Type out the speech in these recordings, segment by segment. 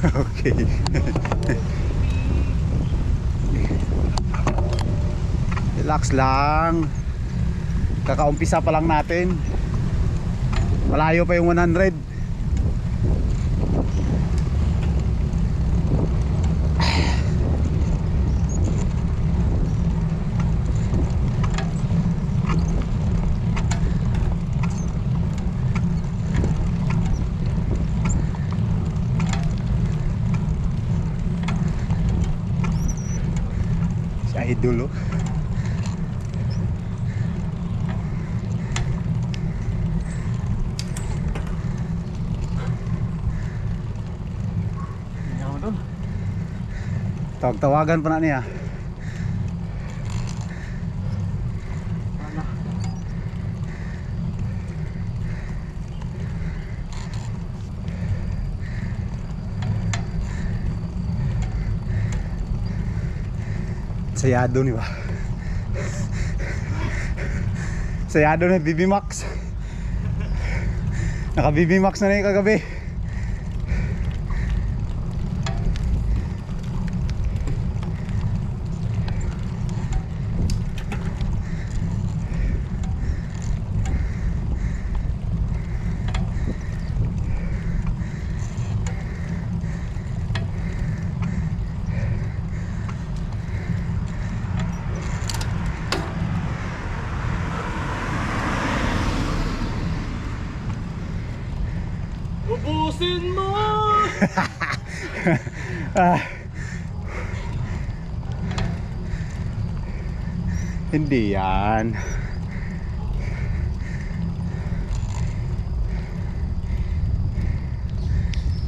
Okay. Relax lang. Kakaumpisa pa lang natin. Malayo pa yung 100. Idol, oh. Tawag-tawagan pa na niya. Sayado ni ba? Sayado na BB Max. Naka BB Max na yung kagabi. Ubusin mo! Hindi yan.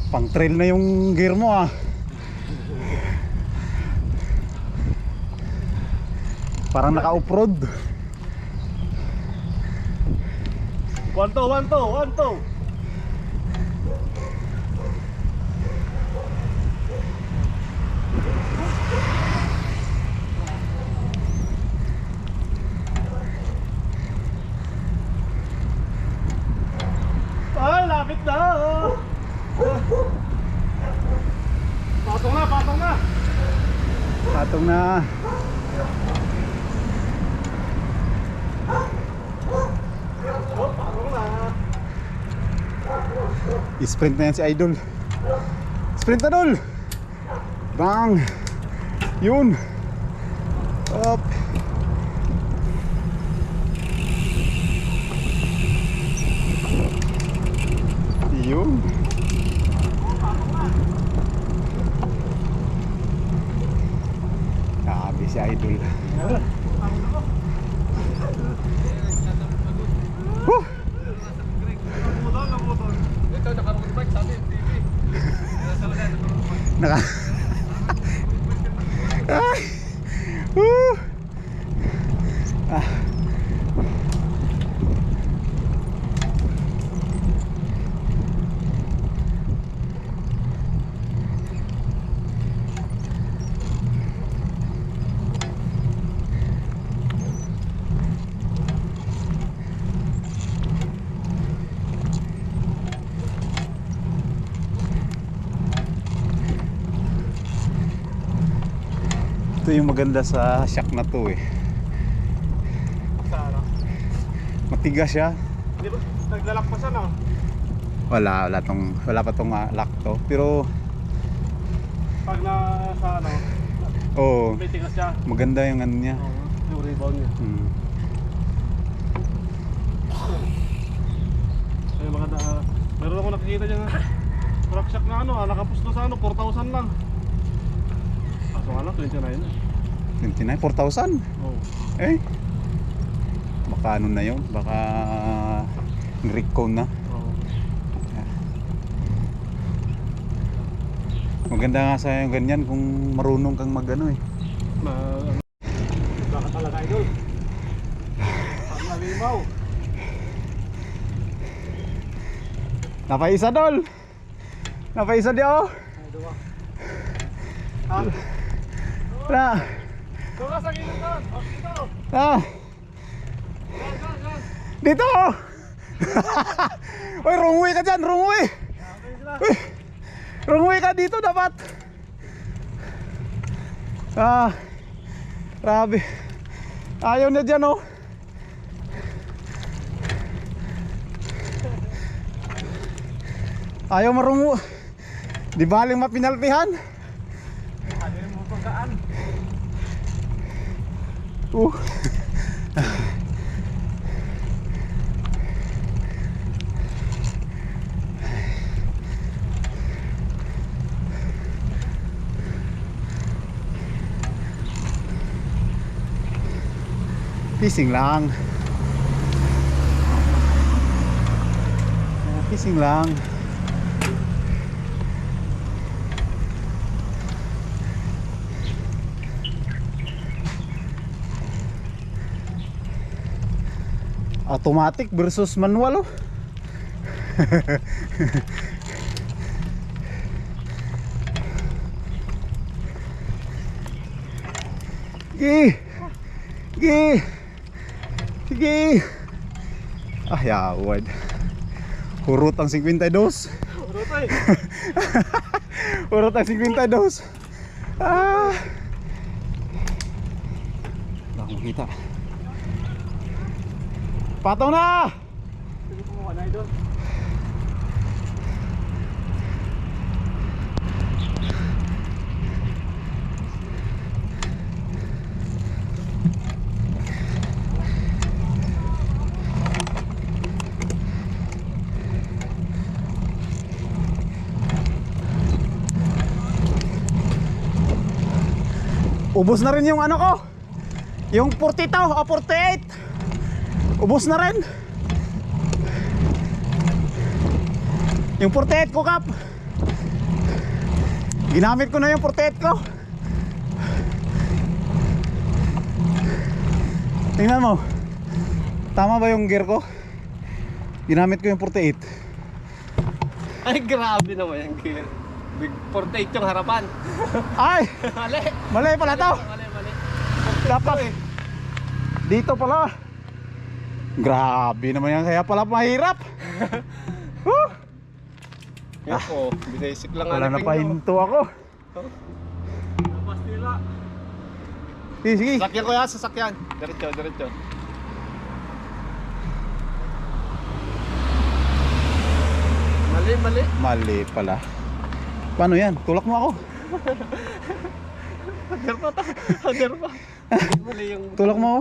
Pang trail na yung gear mo, ah. Parang naka-off-road. 1-2. Ay, lapit na! Patong na! Patong na. Oh, patong na! I-sprint na yan si Idol. Sprint na, Dol! Bang! Yun! Up! Yun! Grabe si Idol. Woo! Ito, naka-road bike sa atin, TV. Naka... Ay! Woo! Ah. Ito yung maganda sa shack na to, eh. Sana. Matigas siya. Di ba, naglalakpasan ah. Wala pa tong lock to. Pero Pag nasa ano, oh, may tigas siya. maganda yung ano niya. Oo. Yung rebound niya. Ay, mga meron ako nakikita dyan na truck shock na ano, nakapusto sa ano, 4,000 lang. Kaso nga lang, 29 na. 29, 4,000? Oo. Eh? Baka ano na yun? Baka recon na. Oo. Maganda nga sa yung ganyan kung marunong kang magano eh. Baka talaga idol. Ang nalimaw. Napaisa dol! Napaisa di oh! Ay, duwa. Ah, Na! duwa sa gilid doon. O, dito. Ah! Gan. Dito oh! Uy, wrong way ka dyan! Wrong way! Okay sila. Uy! Wrong way ka dito dapat! Ah! Grabe! Ayaw na dyan oh! Ayaw marungo! Di baling mapinalpihan! Ano mo pagkaan? Uh! Fishing lang. Fishing lang. Automatic versus manual oh. Sige. Sige. Sige. Ah, yawad. Hurot ang 52. Urutay. Hurot ang 52. Ah. Baka makita. Patong na! Sige po mo, idol. Ubos na rin yung ano ko. Yung 42 o 48. Ubos na rin. Yung 48 ko, Kap. Ginamit ko na yung 48 ko. Tingnan mo. Tama ba yung gear ko? Ginamit ko yung 48. Ay, grabe naman yung gear. Big 48 yung harapan. Ay! Mali. Mali pala to. Mali. Dapat dito pala. Grabe naman yan. Kaya pala mahirap. Yan po, basic lang. Wala na pahinto ako. Pastila. Sige, sige. Sakyan ko yan, sasakyan. Diretso. Mali. Mali pala. Paano yan? Tulak mo ako. Hagar pa. Mali yung... Tulak mo ako.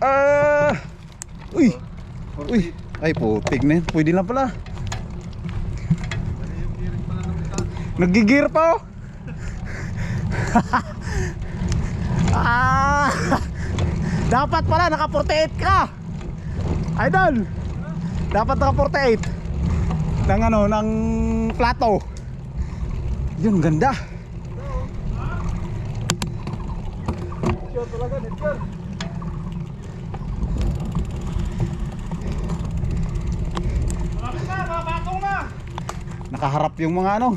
Ah! Uy! Uy! Ay putik na yun. Pwede lang pala. Mali yung gearing pala ng isa. Nagigir pa oh. Ah! Dapat pala naka 48 ka. Idol. Dapat naka 48. Ng ano, ng plato. Yun, ganda. Sure talaga, sure. Malapit na, mabakong na. Nakaharap yung mga ano.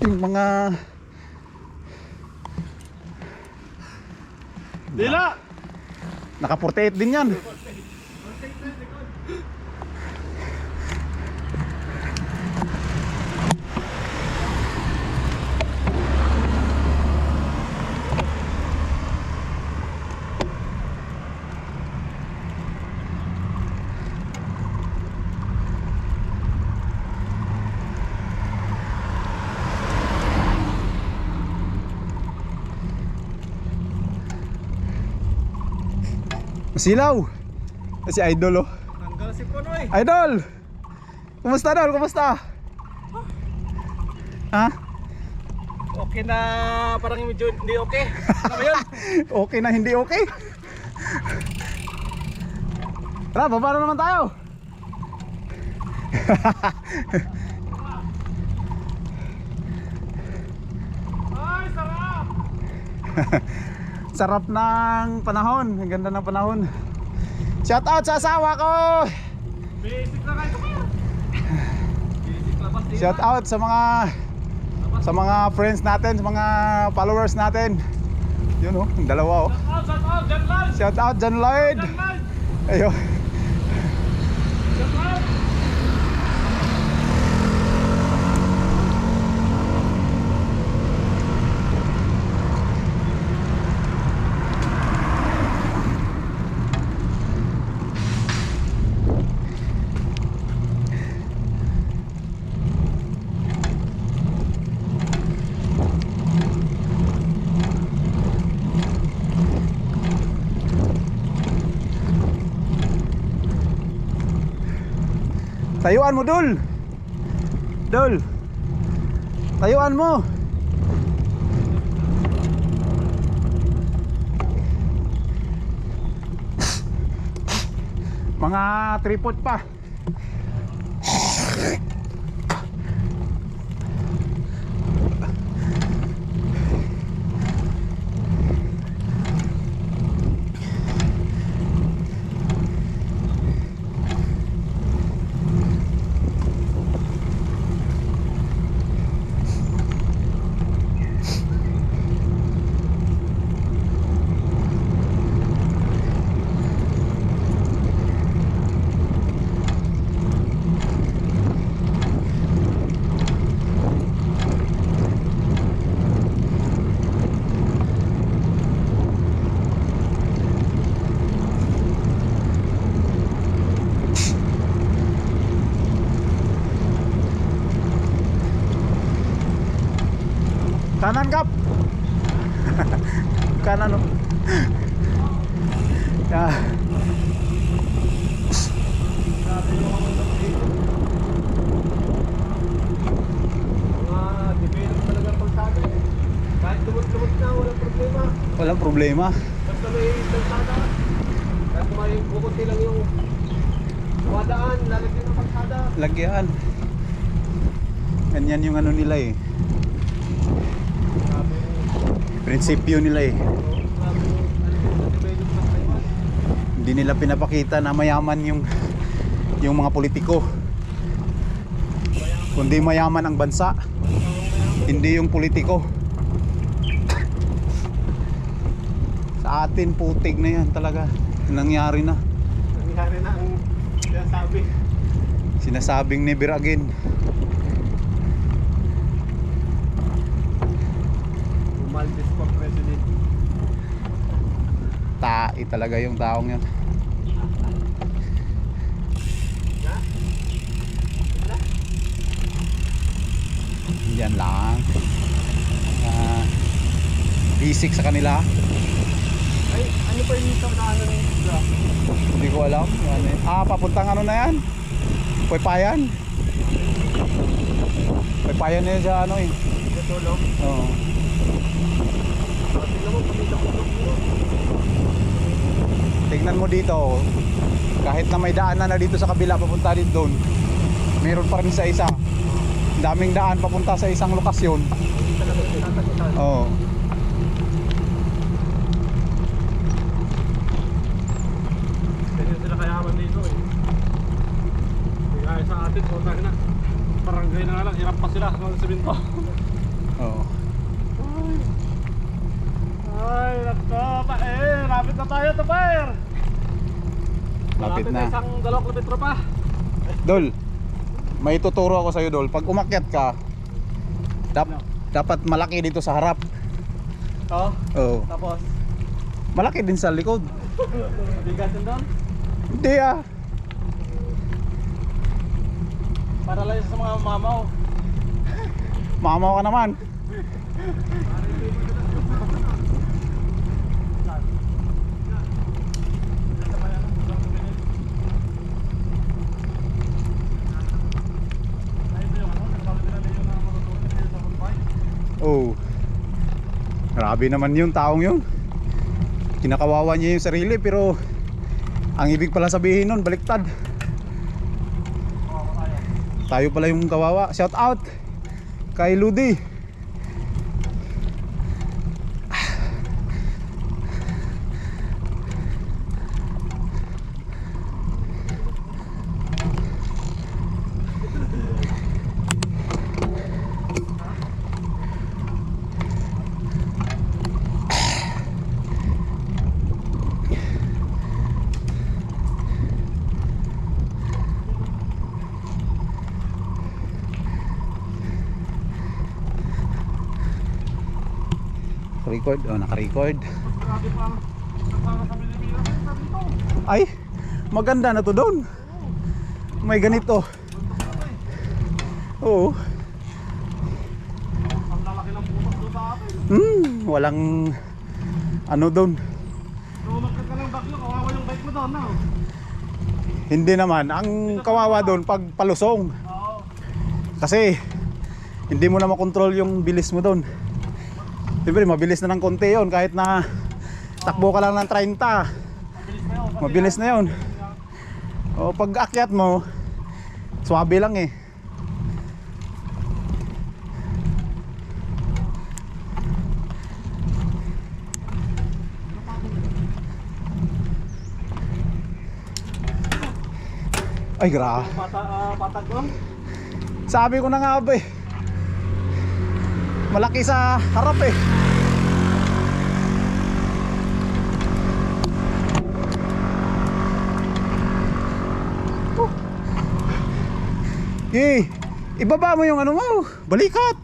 Yung mga Dila! naka 48 din yan. Masilaw. Si Idol oh. Tanggal si Ponoy. Idol! Kumusta Idol? Kumusta? Ha? Okay na, parang medyo hindi okay. Ano ba yun? Okay na hindi okay? Tara, baba na naman tayo. Ay, sarap! Sarap ng panahon. Ang ganda ng panahon. Shout out sa asawa ko. Basic na kayo pa. Basic labas din. Shout out sa mga friends natin, sa mga followers natin. Yun oh, yung dalawa oh. Shout out, John Lloyd! Shout out John Lloyd. John Lloyd! Ayo. John Lloyd! Tayuan mo Dul. Dul. Tayuan mo. Mga tripod pa. Kanan kap. Kanan oh. Ya. Develop talaga ang kalsada eh. Kahit lumot-lumot na, walang problema. Walang problema. Basta may kalsada. Kahit may bukunti lang yung wadaan, lalagyan ng kalsada. Lagyan. Ganyan yung ano nila eh. Grabe. Prinsipyo nila eh. Grabe yung develop ng Taiwan. Hindi nila pinapakita na mayaman yung mga politiko. Kundi mayaman ang bansa. Hindi yung politiko. Sa atin putig na yan talaga. Nangyari na. Nangyari na ang sinasabi. Sinasabing never again. Maldives for president. Tai talaga yung taong yan. Yan lang. Basic sa kanila. Ay, ano pa yung ito na ano na yung isla? Hindi ko alam. Ano eh. Papuntang ano na yan? Paypayan. Paypayan na yan sa ano eh. Sa tulog? Oo. Tingnan mo, pamilya ko dito. Tingnan mo dito. Kahit na may daanan na dito sa kabila papunta din doon. Meron pa rin sa isa. Daming daan papunta sa isang lokasyon. Hindi talaga tinatagutan. Oo. Ganyan sila kayaman dito eh. Hindi kaya sa atin, putang na. Barangay na nga lang, hirap pa sila sa semento. Oo. Ay, nako, lapit na tayo, Tupper. Lapit na. Isang 2 kilometro pa. Dol, may tuturo ako sa'yo Dol. Pag umakyat ka, dapat malaki dito sa harap. Oo. Oo. Tapos, Malaki din sa likod. bigatin doon. Hindi ah. Para lang sa mga mamaw. Mamaw ka naman. Grabe naman yung taong yun. Kinakawawa niya yung sarili, pero ang ibig pala sabihin nun, baliktad. Tayo pala yung kawawa. Shout out kay Ludi. Record, oh, naka-record. Grabe pa ang nagsara sa Pilipinas. Sabi ito. Ay, maganda na to doon. May ganito. Oo. Ang lalaki ng butas doon sa atin. Walang ano doon. So magkag ka ng bagyo, kawawa yung bike mo doon, no? Hindi naman, ang kawawa doon pag palusong. Oo. Kasi hindi mo na makontrol yung bilis mo doon. Siyempre mabilis na ng konti yun, kahit na takbo ka lang ng 30. Mabilis na yun. Mabilis na yun. O pag akyat mo, swabe lang eh. Ay gra. Patag doon. Sabi ko na nga ba eh. Malaki sa harap eh. Okay, ibaba mo yung ano mo, balikat.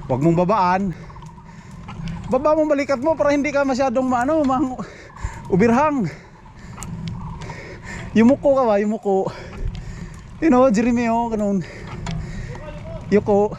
Huwag mong babaan. Baba mo balikat mo para hindi ka masyadong ubirhang. Yumuko ka ba? Yumuko. You know, Jeremy, oh, ganun. Yuko.